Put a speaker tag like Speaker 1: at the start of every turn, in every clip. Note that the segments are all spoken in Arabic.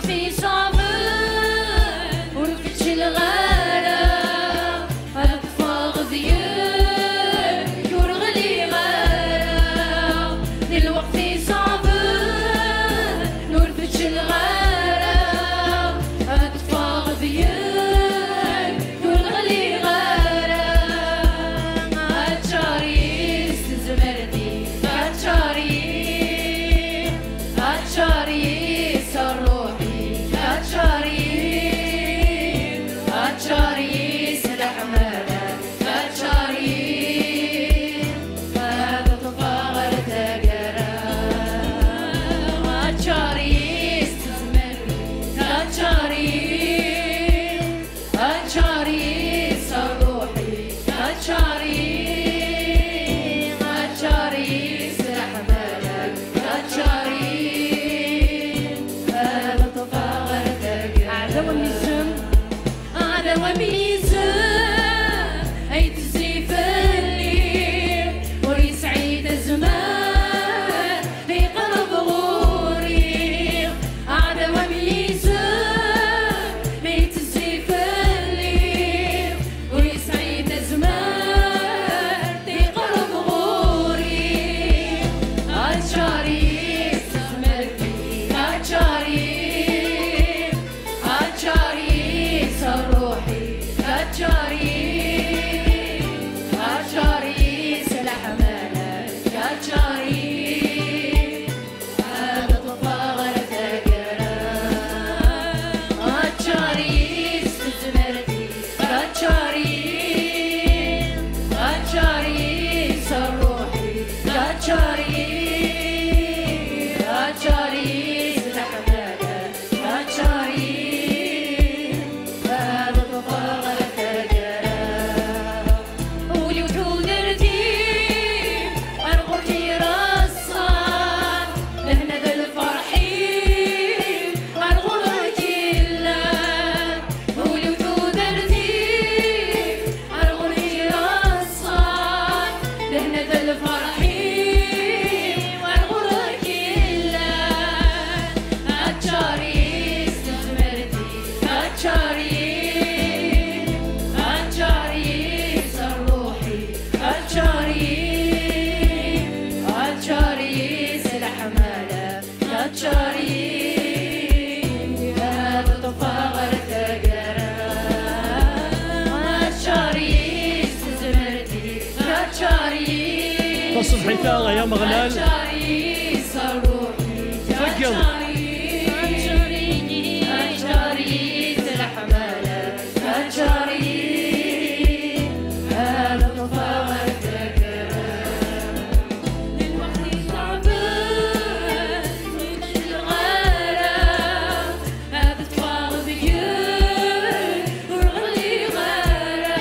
Speaker 1: دلوقتي صعب ورفدش الغالة هتفاق ضيق ورغلي غالة دلوقتي صعب ورفدش الغالة هتفاق ضيق ورغلي غالة هتشاري استزمرتي هتشاري صار روحي هتشاري سلاح مالك هتشاري هذا تفاغر تقرا هتشاري استثمر هتشاري صار روحي هتشاري سلاح مالك هتشاري وميزان هي تزيف الليل ويسعيد الزمان في قلب غوري عادة وميزان هي تزيف الليل ويسعيد الزمان في قلب غوري هتشاري استثمرتي هتشاري صار روحي هتشاري سلاح مالك هتشاري هذا تفاغر تقرا هتشاري استثمرتي هتشاري صار روحي هتشاري سلاح مالك هتشاري
Speaker 2: الصبح ثاغة يا مغلال فقل
Speaker 1: هتشاري سلاح مالك هتشاري هذا تفاغر تقرا دلوقتي صعبان ويمشي الغالة هذا تفاغر ضيق ورغلي غالة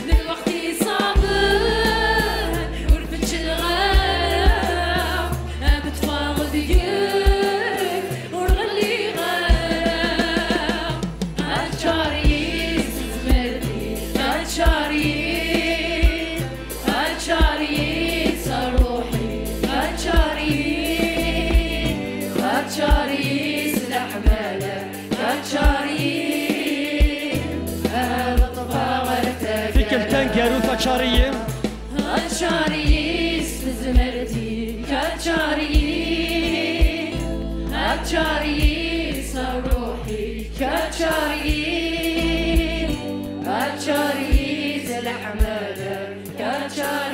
Speaker 1: دلوقتي صعبان ورفدش الغالة هذا تفاغر ضيق ورغلي غالة هتشاري استثمرتي هتشاري صار روحي هتشاري سلاح مالك هتشاري هذا تفاغر تقرا
Speaker 2: في كلتان قالوا هتشاري
Speaker 1: استثمرتي هتشاري صار روحي هتشاري سلاح مالك هتشاري